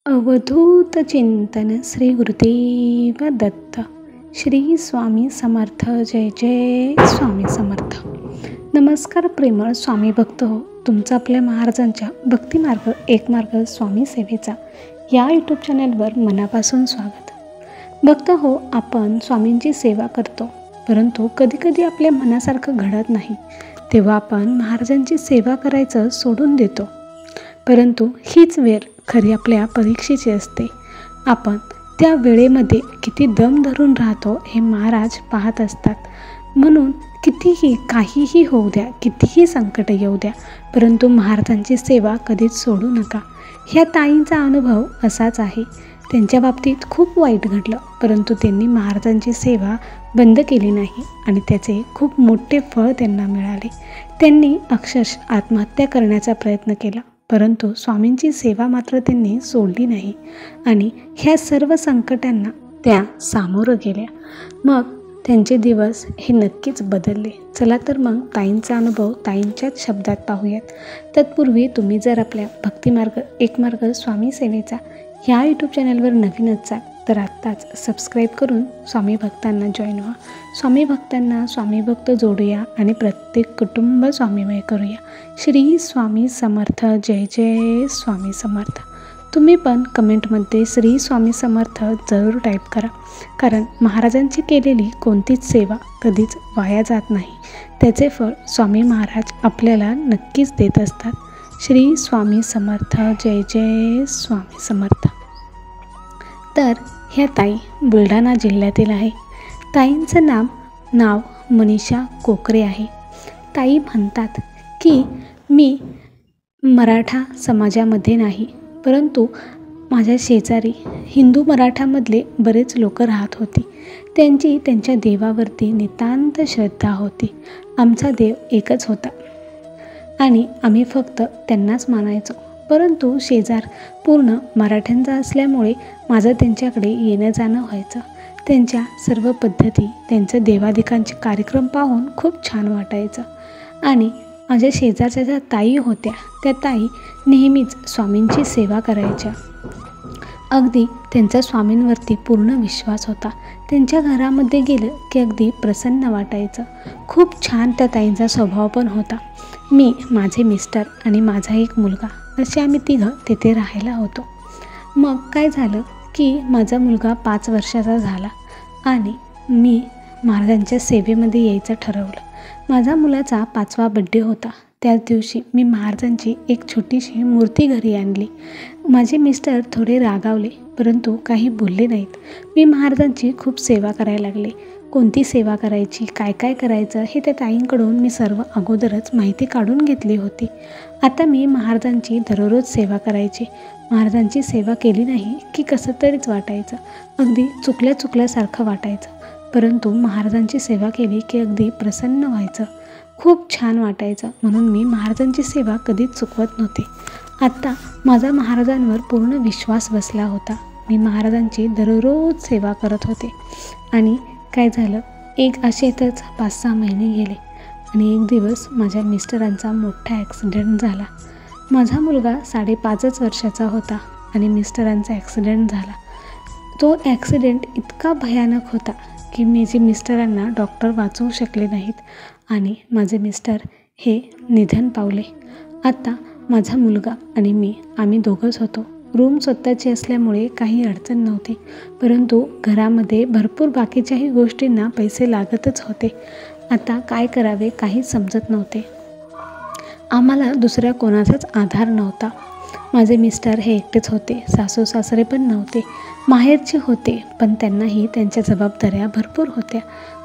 अवधूत चिंतन श्री गुरुदेव दत्त. श्री स्वामी समर्थ. जय जय स्वामी समर्थ. नमस्कार प्रेमळ स्वामी भक्त हो. तुमचं आपल्या महाराजांच्या भक्तिमार्ग एक मार्ग स्वामी सेवेचा या यूट्यूब चॅनलवर मनापासून स्वागत. भक्त हो, आपण स्वामींची सेवा करतो, परंतु कधीकधी आपल्या मनासारखं घडत नाही. तेव्हा आपण महाराजांची सेवा करायचं सोडून देतो. परंतु हीच वेळ खरी आपल्या परीक्षेची असते. आपण त्या वेळेमध्ये किती दम धरून राहतो हे महाराज पाहत असतात. म्हणून कितीही काहीही होऊ द्या, कितीही संकट येऊ द्या, परंतु महाराजांची सेवा कधीच सोडू नका. ह्या ताईंचा अनुभव असाच आहे. त्यांच्या बाबतीत खूप वाईट घडलं, परंतु त्यांनी महाराजांची सेवा बंद केली नाही आणि त्याचे खूप मोठे फळ त्यांना मिळाले. त्यांनी अक्षरशः आत्महत्या करण्याचा प्रयत्न केला, परंतु स्वामींची सेवा मात्र त्यांनी सोडली नाही आणि ह्या सर्व संकटांना त्या सामोरं गेल्या. मग त्यांचे दिवस हे नक्कीच बदलले. चला तर मग ताईंचा अनुभव ताईंच्याच शब्दात पाहूयात. तत्पूर्वी तुम्ही जर आपल्या भक्तिमार्ग एक मार्ग स्वामी सेवेचा ह्या यूट्यूब चॅनलवर नवीन असाल तर आत्ताच सबस्क्राईब करून स्वामी भक्तांना जॉईन व्हा. स्वामी भक्तांना स्वामी भक्त जोडूया आणि प्रत्येक कुटुंब स्वामीमय करूया. श्री स्वामी समर्थ. जय जय स्वामी समर्थ. तुम्ही पण कमेंटमध्ये श्री स्वामी समर्थ जरूर टाईप करा, कारण महाराजांची केलेली कोणतीच सेवा कधीच वाया जात नाही. त्याचे फळ स्वामी महाराज आपल्याला नक्कीच देत असतात. श्री स्वामी समर्थ. जय जय स्वामी समर्थ. तर ह्या ताई बुलढाणा जिल्ह्यातील आहे. ताईंचं नाव मनीषा कोकरे आहे. ताई म्हणतात की मी मराठा समाजामध्ये नाही, परंतु माझ्या शेजारी हिंदू मराठामधले बरेच लोक राहत होती. त्यांची त्यांच्या देवावरती नितांत श्रद्धा होती. आमचा देव एकच होता आणि आम्ही फक्त त्यांनाच मानायचो. परंतु शेजार पूर्ण मराठ्यांचा असल्यामुळे माझं त्यांच्याकडे येणं जाणं व्हायचं. त्यांच्या सर्व पद्धती, त्यांचं देवादिकांचे कार्यक्रम पाहून खूप छान वाटायचं. आणि माझ्या शेजारच्या ज्या ताई होत्या त्या ताई नेहमीच स्वामींची सेवा करायच्या. अगदी त्यांचा स्वामींवरती पूर्ण विश्वास होता. त्यांच्या घरामध्ये गेलं की अगदी प्रसन्न वाटायचं. खूप छान त्या ताईंचा स्वभाव पण होता. मी, माझे मिस्टर आणि माझा एक मुलगा असे आम्ही तिघं तिथे राहायला होतो. मग काय झालं की माझा मुलगा 5 वर्षाचा झाला आणि मी महाराजांच्या सेवेमध्ये यायचं ठरवलं. माझा मुलाचा 5वा बड्डे होता. त्याच दिवशी मी महाराजांची एक छोटीशी मूर्ती घरी आणली. माझे मिस्टर थोडे रागावले, परंतु काही बोलले नाहीत. मी महाराजांची खूप सेवा करायला लागले. कोणती सेवा करायची, काय काय करायचं हे त्या ताईंकडून मी सर्व अगोदरच माहिती काढून घेतली होती. आता मी महाराजांची दररोज सेवा करायची. महाराजांची सेवा केली नाही की कसं तरीच वाटायचं, अगदी चुकल्यासारखं वाटायचं. परंतु महाराजांची सेवा केली की अगदी प्रसन्न व्हायचं, खूप छान वाटायचं. म्हणून मी महाराजांची सेवा कधीच चुकवत नव्हते. आत्ता माझा महाराजांवर पूर्ण विश्वास बसला होता. मी महाराजांची दररोज सेवा करत होते. आणि काय झालं, एक असेच 5-6 महिने गेले आणि एक दिवस माझ्या मिस्टरांचा मोठा ॲक्सिडेंट झाला. माझा मुलगा 5.5 वर्षाचा होता आणि मिस्टरांचा ॲक्सिडेंट झाला. तो ॲक्सिडेंट इतका भयानक होता की माझे मिस्टरांना डॉक्टर वाचवू शकले नाहीत आणि माझे मिस्टर हे निधन पावले. आता माझा मुलगा आणि मी, आम्ही दोघंच होतो. रूम स्वतःची असल्यामुळे काही अडचण नव्हती, परंतु घरामध्ये भरपूर बाकीच्याही गोष्टींना पैसे लागतच होते. आता काय करावे काहीच समजत नव्हते. आम्हाला दुसऱ्या कोणाचाच आधार नव्हता. माझे मिस्टर हे एकटेच होते. सासू सासरे पण नव्हते. माहेरचे होते, पण त्यांनाही त्यांच्या जबाबदाऱ्या भरपूर होत्या.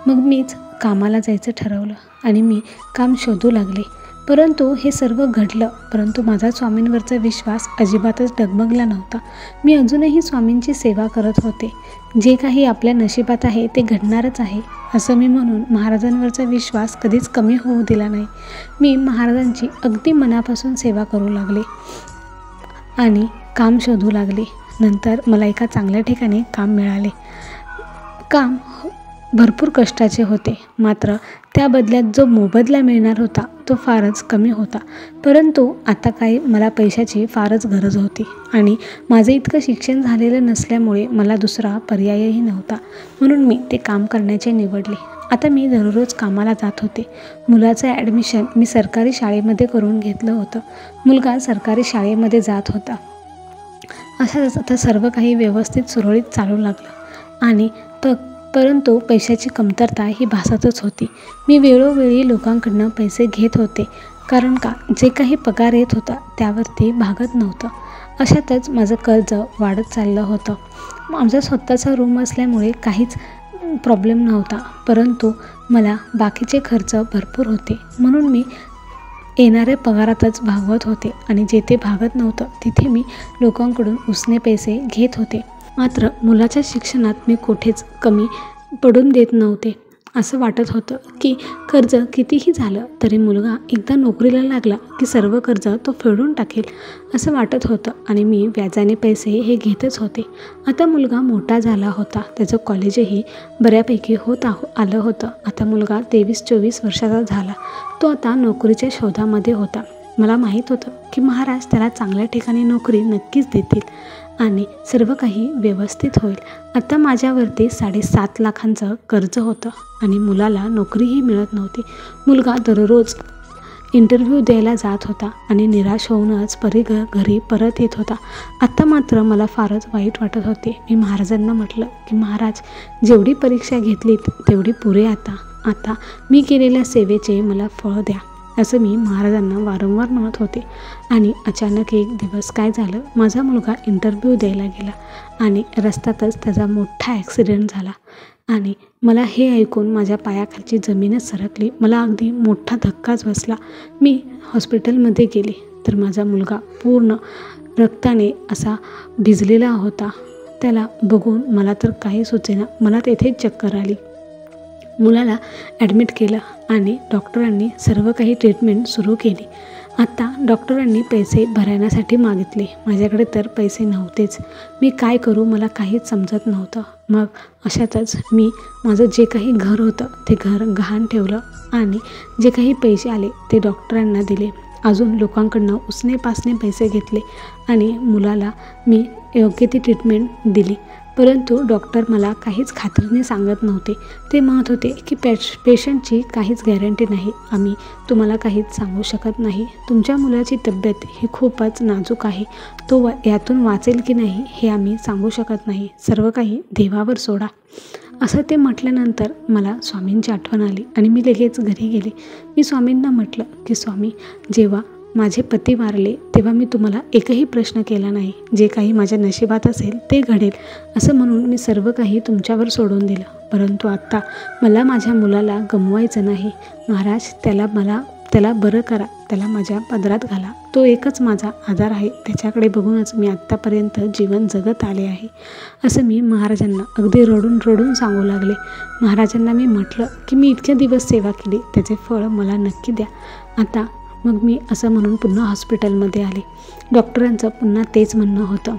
मग मीच कामाला जायचं ठरवलं आणि मी काम शोधू लागले. परंतु हे सर्व घडलं, परंतु माझा स्वामींवरचा विश्वास अजिबातच डगमगला नव्हता. मी अजूनही स्वामींची सेवा करत होते. जे काही आपल्या नशिबात आहे ते घडणारच आहे असं मी म्हणून महाराजांवरचा विश्वास कधीच कमी होऊ दिला नाही. मी महाराजांची अगदी मनापासून सेवा करू लागले आणि काम शोधू लागले. नंतर मला एका चांगल्या ठिकाणी काम मिळाले. काम भरपूर कष्टाचे होते, मात्र त्या बदल्यात जो मोबदला मिळणार होता तो फारच कमी होता. परंतु आता काही मला पैशाची फारच गरज होती आणि माझं इतकं शिक्षण झालेलं नसल्यामुळे मला दुसरा पर्यायही नव्हता. म्हणून मी ते काम करण्याचे निवडले. आता मी दररोज कामाला जात होते. मुलाचं ॲडमिशन मी सरकारी शाळेमध्ये करून घेतलं होतं. मुलगा सरकारी शाळेमध्ये जात होता. अशाच आता सर्व काही व्यवस्थित सुरळीत चालू लागलं आणि परंतु पैशाची कमतरता ही भासतच होती. मी वेळोवेळी लोकांकडनं पैसे घेत होते, कारण का जे काही पगार येत होता त्यावरती भागत नव्हतं. अशातच माझं कर्ज वाढत चाललं होतं. आमचा स्वतःचा रूम असल्यामुळे काहीच प्रॉब्लेम नव्हता, परंतु मला बाकीचे खर्च भरपूर होते. म्हणून मी येणाऱ्या पगारातच भागवत होते आणि जेथे भागत नव्हतं तिथे मी लोकांकडून उसने पैसे घेत होते. मात्र मुलाच्या शिक्षणात मी कुठेच कमी पडून देत नव्हते. असं वाटत होतं की कर्ज कितीही झालं तरी मुलगा एकदा नोकरीला लागला की सर्व कर्ज तो फेडून टाकेल असं वाटत होतं आणि मी व्याजाने पैसे हे घेतच होते. आता मुलगा मोठा झाला होता. त्याचं कॉलेजही बऱ्यापैकी आलं होतं. आता मुलगा 23-24 वर्षाचा झाला. तो आता नोकरीच्या शोधामध्ये होता. मला माहीत होतं की महाराज त्याला चांगल्या ठिकाणी नोकरी नक्कीच देतील आणि सर्व काही व्यवस्थित होईल. आता माझ्यावरती 7.5 लाखांचं कर्ज होतं आणि मुलाला नोकरीही मिळत नव्हती. मुलगा दररोज इंटरव्ह्यू द्यायला जात होता आणि निराश होऊनच घरी परत येत होता. आता मात्र मला फारच वाईट वाटत होते. मी महाराजांना म्हटलं की महाराज, जेवढी परीक्षा घेतलीत तेवढी पुरे. आता मी केलेल्या सेवेचे मला फळ द्या, असं मी महाराजांना वारंवार म्हणत होते. आणि अचानक एक दिवस काय झालं, माझा मुलगा इंटरव्ह्यू द्यायला गेला आणि रस्त्यातच त्याचा मोठा ॲक्सिडेंट झाला आणि मला हे ऐकून माझ्या पायाखालची जमीनच सरकली. मला अगदी मोठा धक्काच बसला. मी हॉस्पिटलमध्ये गेले तर माझा मुलगा पूर्ण रक्ताने असा भिजलेला होता. त्याला बघून मला तर काही सुचेना. मला तेथेच चक्कर आली. मुलाला ॲडमिट केलं आणि डॉक्टरांनी सर्व काही ट्रीटमेंट सुरू केली. आता डॉक्टरांनी पैसे भरण्यासाठी मागितले. माझ्याकडे तर पैसे नव्हतेच. मी काय करू मला काहीच समजत नव्हतं. मग अशातच मी माझं जे काही घर होतं ते घर गहाण ठेवलं आणि जे काही पैसे आले ते डॉक्टरांना दिले. अजून लोकांकडनं उसने पासने पैसे घेतले आणि मुलाला मी योग्य ती ट्रीटमेंट दिली. परंतु डॉक्टर मला काहीच खात्रीने सांगत नव्हते. ते म्हणत होते की पेशंटची काहीच गॅरंटी नाही. आम्ही तुम्हाला काहीच सांगू शकत नाही. तुमच्या मुलाची तब्येत ही खूपच नाजूक आहे. तो यातून वाचेल की नाही हे आम्ही सांगू शकत नाही. सर्व काही देवावर सोडा, असं ते म्हटल्यानंतर मला स्वामींची आठवण आली आणि मी लगेच घरी गेले. मी स्वामींना म्हटलं की स्वामी, जेव्हा माझे पती वारले तेव्हा मी तुम्हाला एकही प्रश्न केला नाही. जे काही माझ्या नशिबात असेल ते घडेल असं म्हणून मी सर्व काही तुमच्यावर सोडून दिलं. परंतु आत्ता मला माझ्या मुलाला गमवायचं नाही. महाराज, त्याला बरं करा, त्याला माझ्या पदरात घाला. तो एकच माझा आधार आहे. त्याच्याकडे बघूनच मी आत्तापर्यंत जीवन जगत आले आहे, असं मी महाराजांना अगदी रडून रडून सांगू लागले. महाराजांना मी म्हटलं की मी इतके दिवस सेवा केली, त्याचे फळ मला नक्की द्या. आता मग मी असं म्हणून पुन्हा हॉस्पिटलमध्ये आले. डॉक्टरांचं पुन्हा तेच म्हणणं होतं.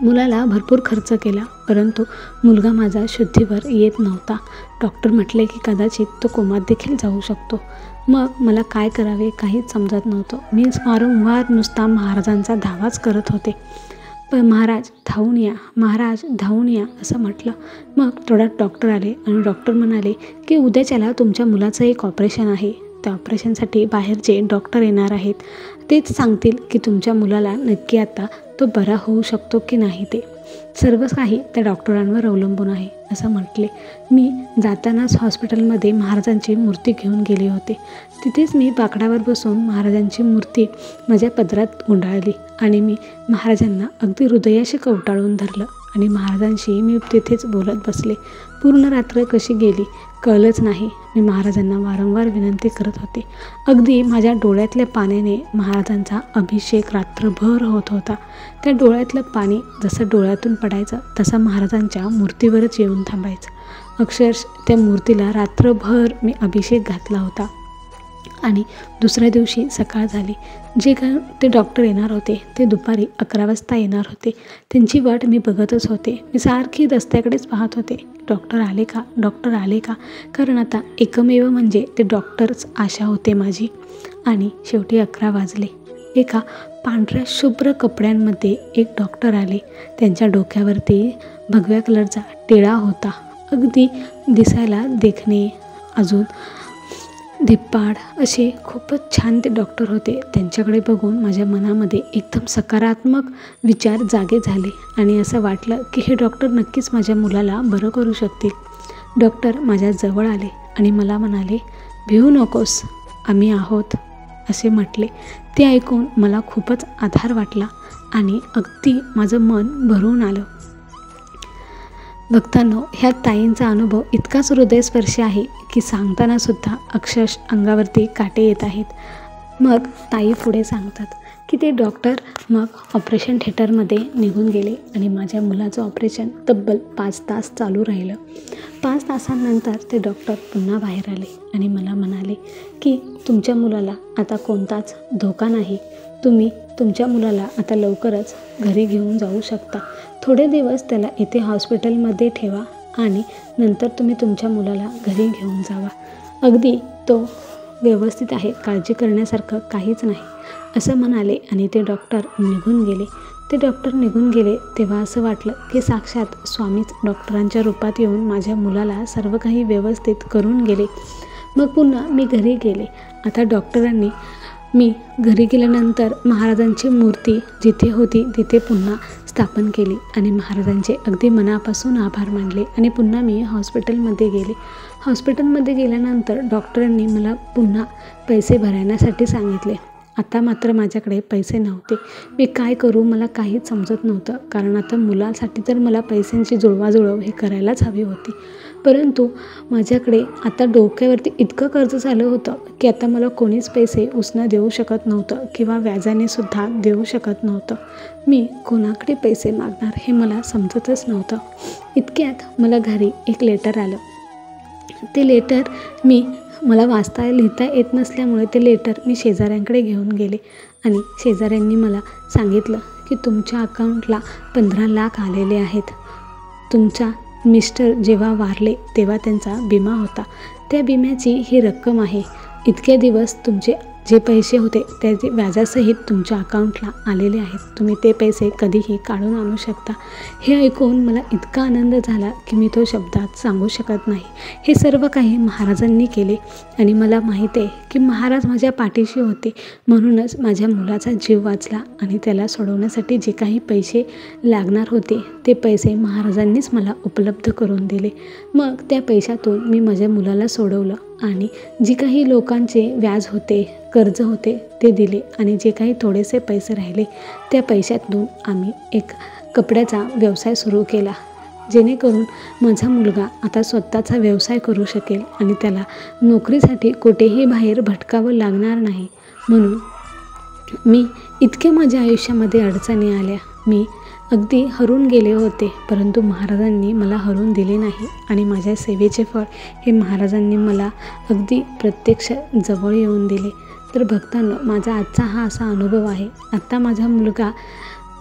मुलाला भरपूर खर्च केला, परंतु मुलगा माझा शुद्धीवर येत नव्हता. डॉक्टर म्हटले की कदाचित तो कोमात देखील जाऊ शकतो. मग मला काय करावे काहीच समजत नव्हतं. मी वारंवार नुसता महाराजांचा धावाच करत होते. पण महाराज धावून या, महाराज धावून या असं म्हटलं. मग थोड्यात डॉक्टर आले आणि डॉक्टर म्हणाले की उद्याच्याला तुमच्या मुलाचं एक ऑपरेशन आहे. त्या ऑपरेशनसाठी बाहेरचे डॉक्टर येणार आहेत. तेच सांगतील की तुमच्या मुलाला नक्की आता तो बरा होऊ शकतो की नाही. ते सर्व काही त्या डॉक्टरांवर अवलंबून आहे असं म्हटले. मी जातानाच हॉस्पिटलमध्ये महाराजांची मूर्ती घेऊन गेले होते. तिथेच मी बाकडावर बसून महाराजांची मूर्ती माझ्या पदरात गुंडाळली आणि मी महाराजांना अगदी हृदयाशी कवटाळून धरलं आणि महाराजांशी मी तिथेच बोलत बसले. पूर्ण रात्र कशी गेली कळलंच नाही. मी महाराजांना वारंवार विनंती करत होते. अगदी माझ्या डोळ्यातल्या पाण्याने महाराजांचा अभिषेक रात्रभर होत होता. त्या डोळ्यातलं पाणी जसं डोळ्यातून पडायचं तसं महाराजांच्या मूर्तीवरच येऊन थांबायचं. अक्षरशः त्या मूर्तीला रात्रभर मी अभिषेक घातला होता. आणि दुसऱ्या दिवशी सकाळ झाली. जे काय ते डॉक्टर येणार होते ते दुपारी 11 वाजता येणार होते. त्यांची वाट मी बघतच होते. मी सारखी रस्त्याकडेच पाहत होते डॉक्टर आले का, डॉक्टर आले का. कारण आता एकमेव म्हणजे ते डॉक्टरच आशा होते माझी. आणि शेवटी 11 वाजले. एका पांढऱ्या शुभ्र कपड्यांमध्ये एक डॉक्टर आले. त्यांच्या डोक्यावरती भगव्या कलरचा टिळा होता. अगदी दिसायला देखणे, अजून धिप्पाड असे खूपच छान ते डॉक्टर होते. त्यांच्याकडे बघून माझ्या मनामध्ये एकदम सकारात्मक विचार जागे झाले आणि असं वाटलं की हे डॉक्टर नक्कीच माझ्या मुलाला बरं करू शकतील. डॉक्टर माझ्या जवळ आले आणि मला म्हणाले, भिवू नकोस, आम्ही आहोत असे म्हटले. ते ऐकून मला खूपच आधार वाटला आणि अगदी माझं मन भरून आलं. भक्तांनो, ह्या ताईंचा अनुभव इतकाच हृदयस्पर्शी आहे की सांगतानासुद्धा अक्षरशः अंगावरती काटे येत आहेत. मग ताई पुढे सांगतात की ते डॉक्टर मग ऑपरेशन थिएटरमध्ये निघून गेले आणि माझ्या मुलाचं ऑपरेशन तब्बल 5 तास चालू राहिलं. 5 तासांनंतर ते डॉक्टर पुन्हा बाहेर आले आणि मला म्हणाले की तुमच्या मुलाला आता कोणताच धोका नाही. तुम्ही तुमच्या मुलाला आता लवकरच घरी घेऊन जाऊ शकता. थोडे दिवस त्याला इथे हॉस्पिटलमध्ये ठेवा आणि नंतर तुम्ही तुमच्या मुलाला घरी घेऊन जावा. अगदी तो व्यवस्थित आहे, काळजी करण्यासारखं काहीच नाही असं म्हणाले आणि ते डॉक्टर निघून गेले. ते डॉक्टर निघून गेले तेव्हा असं वाटलं की साक्षात स्वामीच डॉक्टरांच्या रूपात येऊन माझ्या मुलाला सर्व काही व्यवस्थित करून गेले. मग पुन्हा मी घरी गेले. आता डॉक्टरांनी मी घरी गेल्यानंतर महाराजांची मूर्ती जिथे होती तिथे पुन्हा स्थापन केली आणि महाराजांचे अगदी मनापासून आभार मानले आणि पुन्हा मी हॉस्पिटलमध्ये गेले. हॉस्पिटलमध्ये गेल्यानंतर डॉक्टरांनी मला पुन्हा पैसे भरण्यासाठी सांगितले. आता मात्र माझ्याकडे पैसे नव्हते. मी काय करू मला काहीच समजत नव्हतं. कारण आता मुलासाठी तर मला पैशांची जुळवाजुळव हे करायलाच हवी होती. परंतु माझ्याकडे आता डोक्यावरती इतकं कर्ज झालं होतं की आता मला कोणीच पैसे उसनं देऊ शकत नव्हतं किंवा व्याजाने सुद्धा देऊ शकत नव्हतं. मी कोणाकडे पैसे मागणार हे मला समजतच नव्हतं. इतक्यात मला घरी एक लेटर आलं. ते लेटर मला वाचता लिहिता येत नसल्यामुळे ते लेटर मी शेजाऱ्यांकडे घेऊन गेले आणि शेजाऱ्यांनी मला सांगितलं की तुमच्या अकाउंटला 15 लाख आलेले आहेत. तुमच्या मिस्टर जेव्हा वारले तेव्हा त्यांचा विमा होता, त्या विम्याची ही रक्कम आहे. इतके दिवस तुमचे जे पैसे होते त्याचे व्याजासहित तुमच्या अकाउंटला आलेले आहेत. तुम्ही ते पैसे कधीही काढून आणू शकता. हे ऐकून मला इतका आनंद झाला की मी तो शब्दात सांगू शकत नाही. हे सर्व काही महाराजांनी केले आणि मला माहीत आहे की महाराज माझ्या पाठीशी होते. म्हणूनच माझ्या मुलाचा जीव वाचला आणि त्याला सोडवण्यासाठी जे काही पैसे लागणार होते ते पैसे महाराजांनीच मला उपलब्ध करून दिले. मग त्या पैशातून मी माझ्या मुलाला सोडवलं आणि जी काही लोकांचे व्याज होते, कर्ज होते ते दिले आणि जे काही थोडेसे पैसे राहिले त्या पैशातून आम्ही एक कपड्याचा व्यवसाय सुरू केला. जेणेकरून माझा मुलगा आता स्वतःचा व्यवसाय करू शकेल आणि त्याला नोकरीसाठी कुठेही बाहेर भटकावं लागणार नाही. म्हणून मी इतक्या माझ्या आयुष्यामध्ये अडचणी आल्या, मी अगदी हरून गेले होते, परंतु महाराजांनी मला हरून दिले नाही आणि माझ्या सेवेचे फळ हे महाराजांनी मला अगदी प्रत्यक्ष जवळ येऊन दिले. तर भक्तांनो, माझा आजचा हा असा अनुभव आहे. आत्ता माझा मुलगा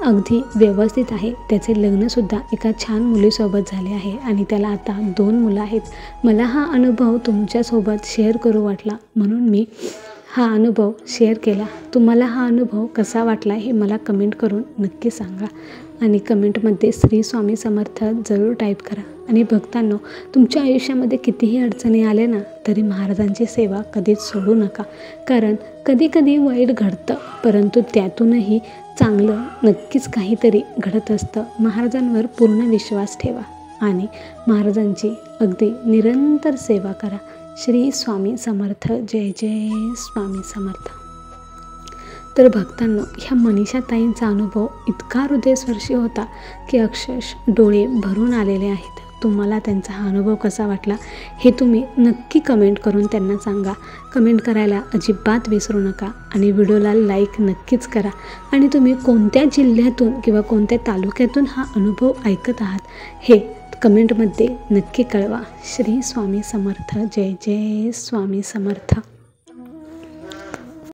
अगदी व्यवस्थित आहे. त्याचे लग्नसुद्धा एका छान मुलीसोबत झाले आहे आणि त्याला आता 2 मुलं आहेत. मला हा अनुभव तुमच्यासोबत शेअर करू वाटला म्हणून मी हा अनुभव शेअर केला. तुम्हाला हा अनुभव कसा वाटला हे मला कमेंट करून नक्की सांगा आणि कमेंटमध्ये श्री स्वामी समर्थ जरूर टाईप करा. आणि भक्तांनो, तुमच्या आयुष्यामध्ये कितीही अडचणी आल्या ना तरी महाराजांची सेवा कधीच सोडू नका. कारण कधीकधी वाईट घडतं, परंतु त्यातूनही चांगलं नक्कीच काहीतरी घडत असतं. महाराजांवर पूर्ण विश्वास ठेवा आणि महाराजांची अगदी निरंतर सेवा करा. श्री स्वामी समर्थ. जय जय स्वामी समर्थ. तर भक्तांनो, ह्या मनीषा ताईंचा अनुभव इतका हृदयस्पर्शी होता की अक्षरशः डोळे भरून आलेले आहेत. तुम्हाला त्यांचा हा अनुभव कसा वाटला हे तुम्ही नक्की कमेंट करून त्यांना सांगा. कमेंट करायला अजिबात विसरू नका आणि व्हिडिओला लाईक नक्कीच करा. आणि तुम्ही कोणत्या जिल्ह्यातून किंवा कोणत्या तालुक्यातून हा अनुभव ऐकत आहात हे कमेंटमध्ये नक्की कळवा. श्री स्वामी समर्थ. जय जय स्वामी समर्थ.